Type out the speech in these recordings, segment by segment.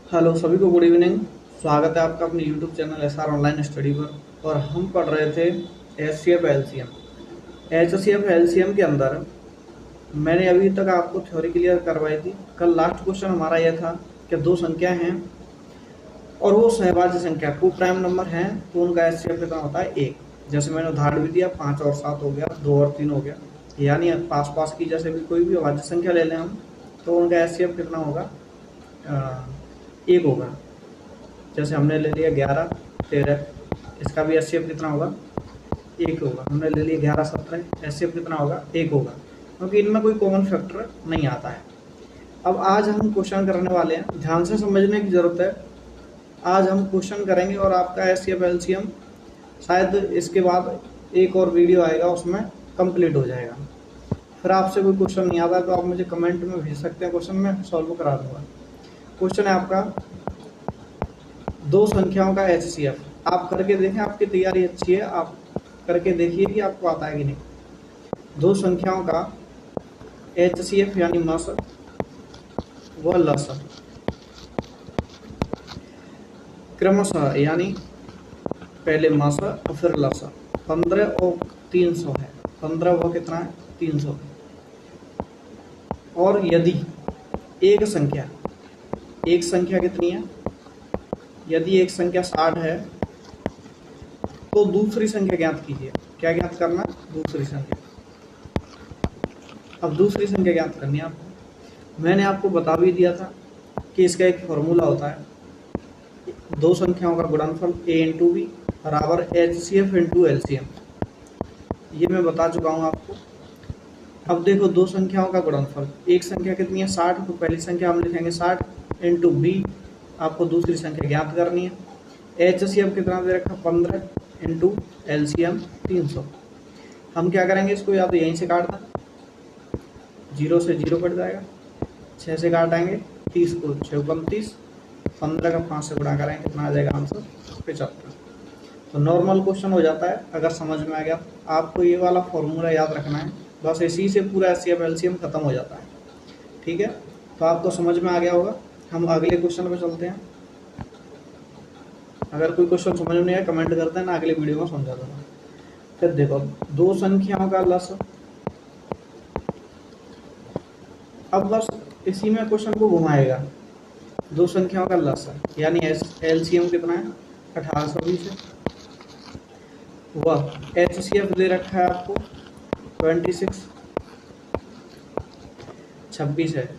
Hello सभी को good evening. स्वागत है आपका अपने YouTube channel SR online study पर। और हम पढ़ रहे थे एचसीएफ एलसीएम। एचसीएफ एलसीएम के अंदर मैंने अभी तक आपको थ्योरी क्लियर करवाई थी। कल लास्ट क्वेश्चन हमारा यह था कि दो संख्या हैं और वो सहभाज्य संख्या को प्राइम नंबर हैं तो उनका एचसीएफ कितना होता है, एक। जैसे मैंने उदाहरण भी दिया, 5 और 7 हो गया, 2 और 3 हो गया, यानी पास पास की जैसे भी कोई भी अभाज्य संख्या ले लें हम, तो उनका एचसीएफ कितना होगा, एक होगा। जैसे हमने ले लिया 11 13, इसका भी एचसीएफ कितना होगा, एक होगा। हमने ले लिया 11 17, एचसीएफ कितना होगा, एक होगा, क्योंकि इनमें कोई कॉमन फैक्टर नहीं आता है। अब आज हम क्वेश्चन करने वाले हैं, ध्यान से समझने की जरूरत है। आज हम क्वेश्चन करेंगे और आपका एचसीएफ एलसीएम शायद इसके बाद एक और वीडियो आएगा, उसमें कंप्लीट हो जाएगा। फिर आपसे कोई क्वेश्चन नहीं आता तो आप मुझे कमेंट में भेज सकते हैं, क्वेश्चन मैं सॉल्व करा दूंगा। क्वेश्चन है आपका, दो संख्याओं का एचसीएफ। आप करके देखें, आपकी तैयारी अच्छी है, आप करके देखिए कि आपको आता है कि नहीं। दो संख्याओं का एचसीएफ यानी मस व लस क्रमशः, यानी पहले मस और फिर लस 15 और 300 है। 15 वो कितना है, 300। और यदि एक संख्या कितनी है, यदि एक संख्या 60 है तो दूसरी संख्या ज्ञात कीजिए। क्या ज्ञात करना, दूसरी संख्या। अब दूसरी संख्या ज्ञात करनी है आपको। मैंने आपको बता भी दिया था कि इसका एक फॉर्मूला होता है, दो संख्याओं का गुणनफल a इंटू बी बराबर एचसीएफ इंटू एलसीएम। ये मैं बता चुका हूँ आपको। अब देखो, दो संख्याओं का गुणनफल, एक संख्या कितनी है 60, तो पहली संख्या हम लिखेंगे 60 इंटू बी, आपको दूसरी संख्या ज्ञात करनी है। एचसीएफ कितना दे रखा, 15 इंटू एलसीएम 300। हम क्या करेंगे, इसको या तो यहीं से काट दें, 0 से 0 कट जाएगा, 6 से काटेंगे 30 को, 6 29, 15 का 5 से गुणा करेंगे, कितना आ जाएगा आंसर, 75। तो नॉर्मल क्वेश्चन हो जाता है। अगर समझ में आ गया, आपको ये वाला फॉर्मूला याद रखना है, बस इसी से पूरा एचसीएफ एलसीएम खत्म हो जाता है। ठीक है, तो आपको समझ में आ गया होगा। हम अगले क्वेश्चन पे चलते हैं। अगर कोई क्वेश्चन समझ में नहीं आया कमेंट कर देना, अगले वीडियो में समझा दूंगा। फिर देखो, दो संख्याओं का लस। अब बस इसी में क्वेश्चन को घुमाएगा। दो संख्याओं का लस यानी एलसीएम कितना है, 1820 है। वह एचसीएफ दे रखा है आपको 26 है।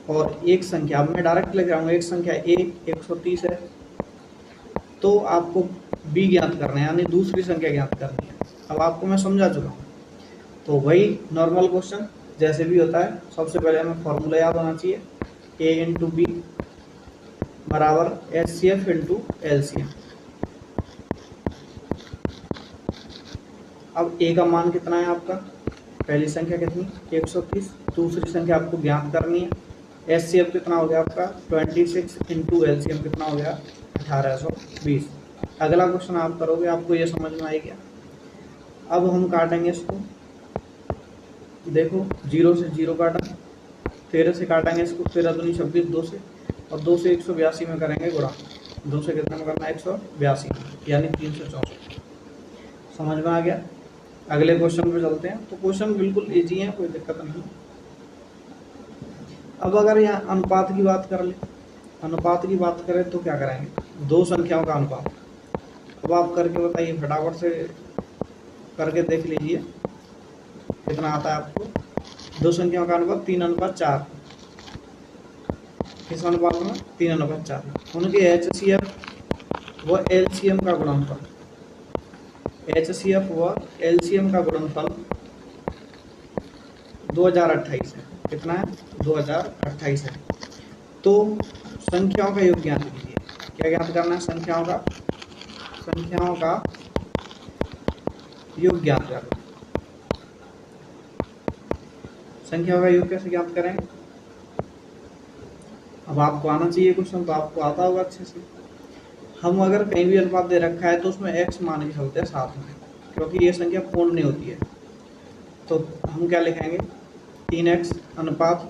और एक संख्या, अब मैं डायरेक्ट ले जाऊंगा, एक संख्या 130 है। तो आपको बी ज्ञात करना है, यानी दूसरी संख्या ज्ञात करनी है। अब आपको मैं समझा चुका हूँ। तो वही नॉर्मल क्वेश्चन जैसे भी होता है, सबसे पहले हमें फॉर्मूला याद होना चाहिए, ए इंटू बी बराबर एचसीएफ इंटू एलसीएम। अब ए का मान कितना है आपका, पहली संख्या कितनी 130, दूसरी संख्या आपको ज्ञात करनी है। एचसीएफ कितना हो गया आपका 26 इंटू एलसीएम कितना हो गया 1820। अगला क्वेश्चन आप करोगे, आपको ये समझ में आएगा। अब हम काटेंगे इसको, देखो 0 से 0 काटा, 13 से काटेंगे इसको, 13 दूनी 26, 2 से, और 2 से 182 में करेंगे गुणा। 2 से कितना में करना है, 182, यानी 364। समझ में आ गया। अगले क्वेश्चन पे चलते हैं। तो क्वेश्चन बिल्कुल इजी है, कोई दिक्कत नहीं। अब अगर यहाँ अनुपात की बात कर ले, अनुपात की बात करें तो क्या करेंगे, दो संख्याओं का अनुपात। अब आप करके बताइए, फटाफट से करके देख लीजिए कितना आता है आपको। दो संख्याओं का अनुपात 3:4। किस अनुपात में, 3:4। उनके एचसीएफ व एलसीएम का गुणनफल, एचसीएफ व एलसीएम का गुणनफल 2028 है। कितना है, 2028 है। तो संख्याओं का योग ज्ञात कीजिए। क्या ज्ञात करना है, संख्याओं का योग ज्ञात करना। संख्याओं का योग कैसे ज्ञात करेंगे, अब आपको आना चाहिए क्वेश्चन, तो आपको आता होगा अच्छे से। हम अगर कहीं भी अनुपात दे रखा है तो उसमें x मान के चलते हैं साथ में, क्योंकि ये संख्या पूर्ण नहीं होती है। तो हम क्या लिखेंगे, 3x अनुपात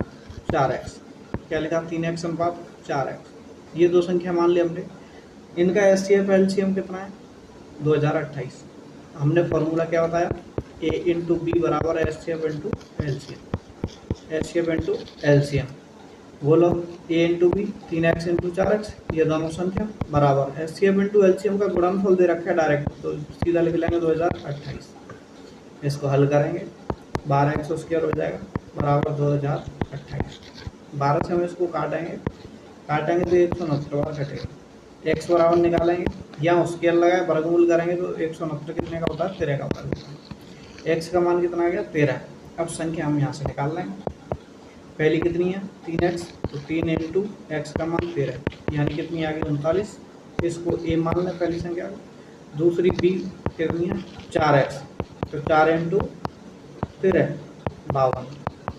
4x। क्या लिखा, 3x अनुपात 4x। ये दो संख्या मान ली हमने। इनका एचसीएफ एलसीएम कितना है 2028। हमने फॉर्मूला क्या बताया, ए इंटू बी बराबर HCF into LCM, HCF into LCM. बोलो ए into B 3x into 4x, ये दोनों संख्या बराबर एचसीएफ इंटू एलसीएम का गुणनफल दे रखा है डायरेक्ट, तो सीधा लिख लेंगे 2028। इसको हल करेंगे 12x स्क्वायर हो जाएगा बराबर 2028। 12 से हम इसको काटेंगे तो 169 बार कटेगा। x बराबर निकालेंगे, यहाँ स्क्वायर लगाए वर्गमूल करेंगे तो 169 कितने का होता है 13 का होता है। x का मान कितना आ गया 13। अब संख्या हम यहाँ से निकाल लेंगे। पहली कितनी है 3x, तो 3 इंटू एक्स का मान 13 यानी कितनी आ गई 39। इसको a मान लें पहली संख्या। दूसरी b कितनी है 4x, तो 4 इंटू 13 52,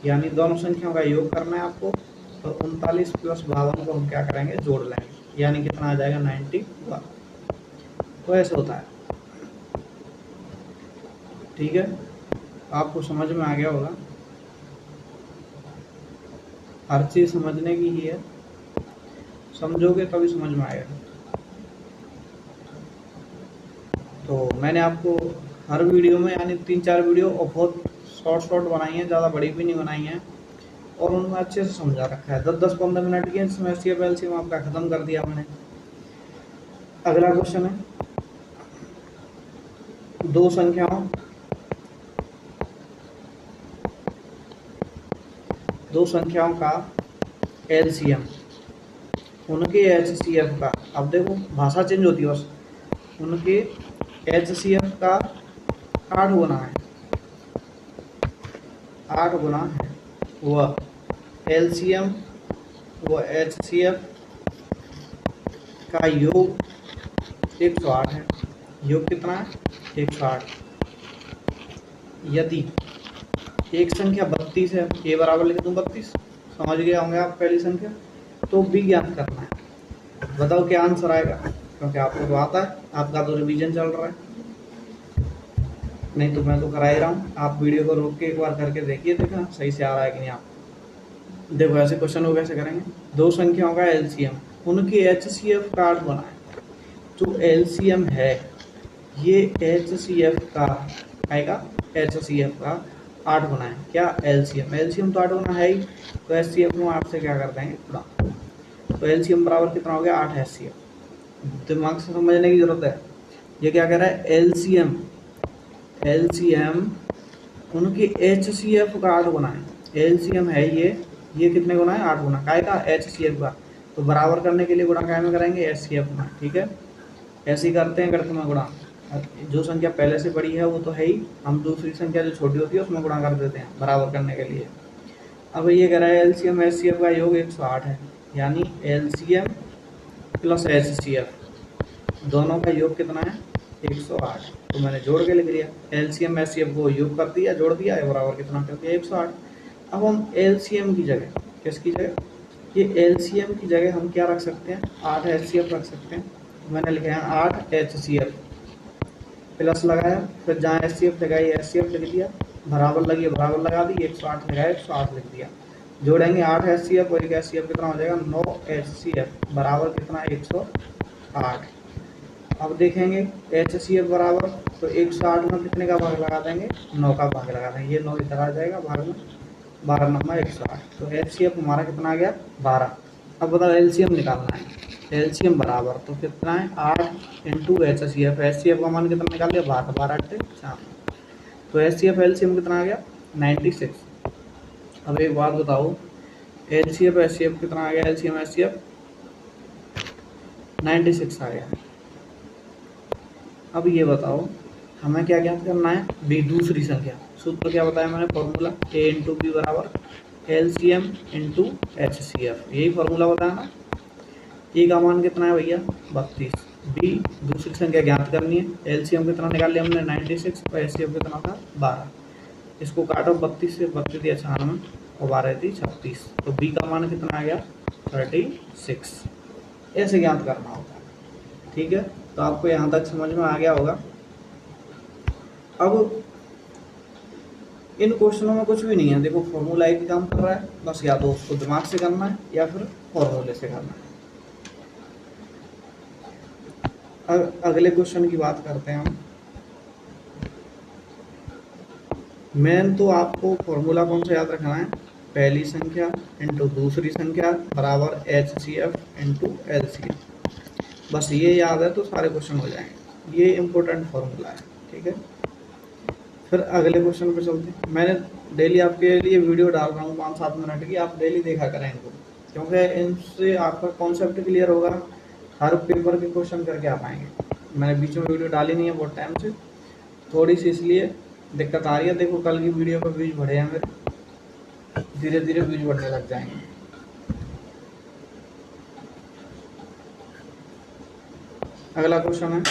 यानी दोनों संख्याओं का योग करना है आपको। और 39 प्लस 52 को हम क्या करेंगे जोड़ लेंगे, यानी कितना आ जाएगा 91। तो ऐसे होता है। ठीक है, आपको समझ में आ गया होगा। हर चीज समझने की ही है, समझोगे तभी समझ में आएगा। तो मैंने आपको हर वीडियो में यानी 3-4 वीडियो और बहुत शॉर्ट बनाई है, ज़्यादा बड़ी भी नहीं बनाई है, और उनमें अच्छे से समझा रखा है। 10-15 मिनट की इसमें एचसीएफ एलसीएम आपका खत्म कर दिया मैंने। अगला क्वेश्चन है, दो संख्याओं का एलसीएम, उनके एचसीएफ का। अब देखो भाषा चेंज होती है बस। उनके एचसीएफ का 8 गुना है, 8 गुना है वह एलसीएम व एचसीएफ का योग 108 है। योग कितना है 108। यदि एक संख्या 32 है, ए बराबर लिख दूं 32, समझ गए होंगे आप पहली संख्या। तो बी ज्ञात करना है। बताओ क्या आंसर आएगा, क्योंकि आपको तो आता है, आपका तो रिवीजन चल रहा है। नहीं तो मैं तो करा ही रहा हूँ, आप वीडियो को रोक के एक बार करके देखिए, देखना सही से आ रहा है कि नहीं। आप देखो ऐसे क्वेश्चन को कैसे करेंगे। दो संख्याओं का एलसीएम, उनकी एचसीएफ का 8 गुना है। जो एलसीएम है ये एचसीएफ का आएगा, एचसीएफ का 8 गुना है। क्या एलसीएम तो 8 गुना है ही, तो एचसीएफ को आपसे क्या कर देंगे गुणा। तो एलसीएम बराबर कितना हो गया 8 एचसीएफ। दिमाग से समझने की जरूरत है। ये क्या कह रहा है एलसीएम उनकी एचसीएफ का 8 गुना है। एलसीएम है ये कितने गुना है 8 गुना का एचसीएफ का। तो बराबर करने के लिए गुणा काय में करेंगे एचसीएफ में। ठीक है, ऐसे ही करते हैं गणित में गुणा। जो संख्या पहले से बड़ी है वो तो है ही, हम दूसरी संख्या जो छोटी होती है उसमें गुणा कर देते हैं बराबर करने के लिए। अब ये कह रहा है एलसीएम एचसीएफ का योग 108 है, यानी एलसीएम प्लस एचसीएफ दोनों का योग कितना है 108। तो मैंने जोड़ के लिख दिया, एलसीएम एचसीएफ को योग कर दिया, जोड़ दिया, बराबर कितना कर दिया 108। अब हम एलसीएम की जगह, किसकी जगह, ये एलसीएम की जगह हम क्या रख सकते हैं 8 एचसीएफ रख सकते हैं। मैंने लिखा है 8 एचसीएफ, प्लस लगाया, फिर जहाँ एचसीएफ लगाई एचसीएफ लिख दिया, बराबर लगी बराबर लगा दी, 108 लगाया 108 लिख दिया। जोड़ेंगे 8 एचसीएफ और 1 एचसीएफ कितना हो जाएगा 9 एचसीएफ बराबर कितना 108। अब देखेंगे एचसीएफ बराबर, तो 108 में कितने का भाग लगा देंगे 9 का भाग लगा देंगे। ये 9 इधर आ जाएगा भाग में, 12 9 108। तो एचसीएफ हमारा कितना आ गया 12। अब बताओ एलसीएम निकालना है। एलसीएम बराबर तो कितना है 8 इंटू एचसीएफ। एचसीएफ का मान कितना निकाल लिया 12, 12 8 4। तो एचसीएफ एलसीएम कितना आ गया 96। अब एक बात बताओ, एलसीएफ एचसीएफ कितना आ गया, एलसीएम एचसीएफ 96 आ गया। अब ये बताओ हमें क्या ज्ञात करना है, बी दूसरी संख्या। सूत्र क्या बताया मैंने, फॉर्मूला ए इंटू बी बराबर एलसीएम इंटू एचसीएफ, यही फॉर्मूला बताया ना। ए का मान कितना है भैया 32, बी दूसरी संख्या ज्ञात करनी है। एलसीएम कितना निकाल लिया हमने 96 और एचसीएफ कितना था 12। इसको काटो 32 से, 32 दिया 96 और 12 थी 36। तो बी का मान कितना आ गया 36। ऐसे ज्ञात करना होता है। ठीक है, तो आपको यहाँ तक समझ में आ गया होगा। अब इन क्वेश्चनों में कुछ भी नहीं है, देखो फॉर्मूला एक ही काम कर रहा है, बस या तो उसको दिमाग से करना है या फिर फॉर्मूले से करना है। अगले क्वेश्चन की बात करते हैं हम। मेन तो आपको फॉर्मूला कौन सा याद रखना है, पहली संख्या इंटू दूसरी संख्या बराबर HCF इंटू LCM। बस ये याद है तो सारे क्वेश्चन हो जाएंगे, ये इम्पोर्टेंट फॉर्मूला है। ठीक है, फिर अगले क्वेश्चन पे चलते हैं। मैंने डेली आपके लिए वीडियो डाल रहा हूँ 5-7 मिनट की, आप डेली देखा करें इनको, क्योंकि इनसे आपका कॉन्सेप्ट क्लियर होगा, हर पेपर के क्वेश्चन करके आ पाएंगे। मैंने बीच में वीडियो डाली नहीं है बहुत टाइम से, थोड़ी सी इसलिए दिक्कत आ रही है। देखो कल की वीडियो पर व्यूज बढ़े हैं मेरे, धीरे धीरे व्यूज बढ़ने लग जाएंगे। अगला क्वेश्चन है,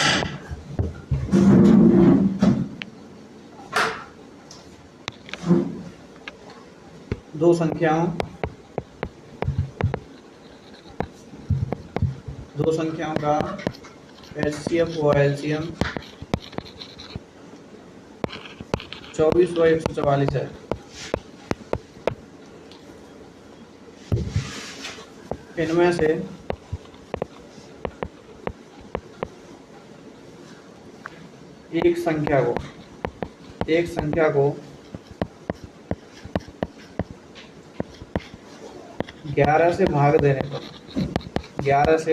दो संख्याओं का HCF व LCM 24 व 144 है। इनमें से एक संख्या को 11 से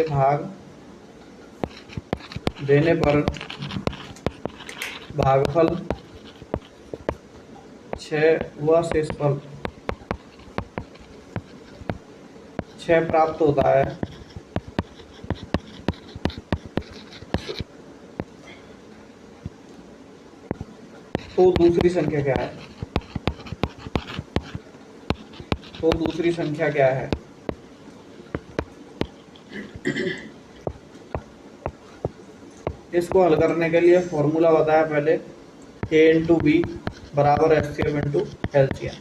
भाग देने पर भागफल 6 व शेषफल 6 प्राप्त होता है। तो दूसरी संख्या क्या है? इसको हल करने के लिए फॉर्मूला बताया पहले, A इंटू बी बराबर HCF इंटू LCM।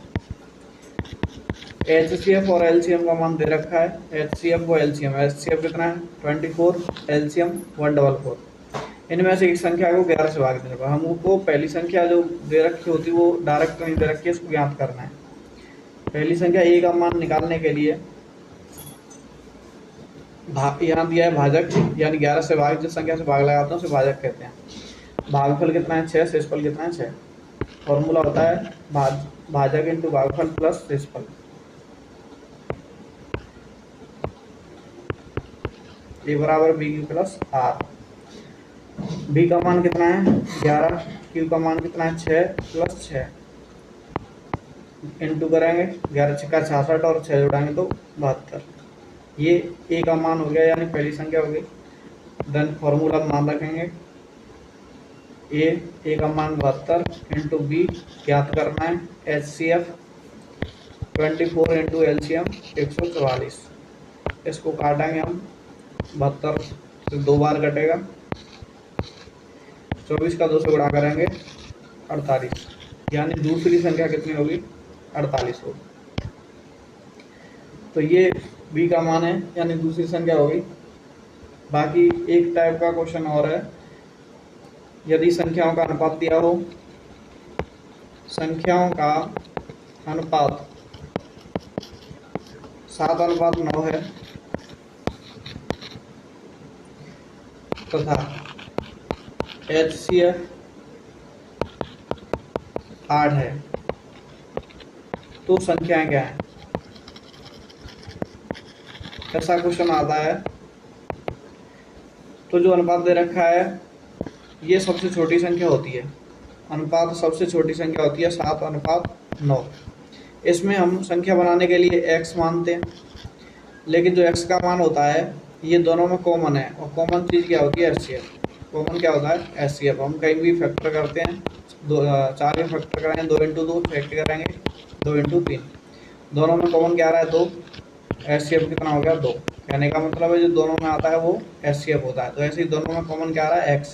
HCF और LCM का मान दे रखा है, HCF व LCM। HCF कितना है 24, LCM 144। इनमें से एक संख्या को 11 से भाग देने पर हमको पहली संख्या जो दे रखी होती है वो डायरेक्ट नहीं दे रखी है, इसको ज्ञात करना है। पहली संख्या A का मान निकालने के लिए यहाँ दिया है भाजक, यानी 11 से भाग, जिस संख्या से भाग लगाते हैं उसे भाजक कहते हैं। भागफल कितना है 6, शेषफल कितना है 6। फॉर्मूला होता है भाजक इंटू भागफल प्लस शेषफल। ए बराबर B Q plus R. B का मान कितना है 11, क्यू का मान कितना है 6 प्लस 6। इंटू करेंगे 11 छक्का 66 और 6 जोड़ाएंगे तो 72। ये ए का मान हो गया, यानी पहली संख्या हो गई। देन फॉर्मूला मान रखेंगे, ए का मान 72 इंटू बी ज्ञात करना है HCF 24 इंटू LCM 144। इसको काटेंगे हम, 72 से 2 बार कटेगा, 24 का 2 से गुणा करेंगे 48, यानी दूसरी संख्या कितनी होगी 48 होगी। तो ये बी का मान है, यानी दूसरी संख्या होगी। बाकी एक टाइप का क्वेश्चन और है, यदि संख्याओं का अनुपात दिया हो, संख्याओं का अनुपात 7:9 है तथा HCF 8 है, तो संख्याएं क्या है? ऐसा क्वेश्चन आता है। तो जो अनुपात दे रखा है ये सबसे छोटी संख्या होती है, अनुपात सबसे छोटी संख्या होती है 7:9। इसमें हम संख्या बनाने के लिए x मानते हैं, लेकिन जो x का मान होता है ये दोनों में कॉमन है, और कॉमन चीज़ क्या होती है HCF। कॉमन क्या होता है HCF। हम कहीं भी फैक्टर करते हैं, 4 में फैक्टर करेंगे, 2 इंटू 2 फैक्टर करेंगे 2 इंटू 3, दोनों में कॉमन क्या आ रहा है 2, HCF कितना हो गया 2। कहने का मतलब है जो दोनों में आता है वो HCF होता है। तो ऐसे ही दोनों में कॉमन क्या आ रहा है x,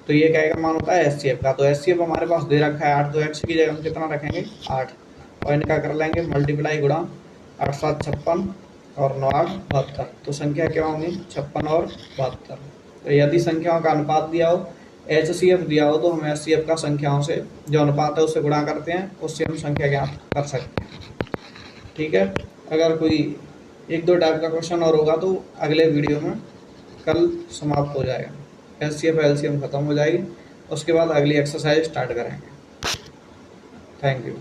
तो ये क्या का मान होता है HCF का। तो HCF हमारे पास दे रखा है 8, तो x की जगह हम कितना रखेंगे 8, और इनका कर लेंगे मल्टीप्लाई गुणा 8 7 56 और 9 8 72। तो संख्या क्या होंगी 56 और 72। तो यदि संख्याओं का अनुपात दिया हो, HCF दिया हो, तो हम HCF का संख्याओं से जो अनुपात है उससे गुणा करते हैं, उससे हम संख्या ज्ञात कर सकते हैं। ठीक है, अगर कोई 1-2 टाइप का क्वेश्चन और होगा तो अगले वीडियो में कल समाप्त हो जाएगा, एचसीएफ एलसीएम ख़त्म हो जाएगी। उसके बाद अगली एक्सरसाइज स्टार्ट करेंगे। Thank you.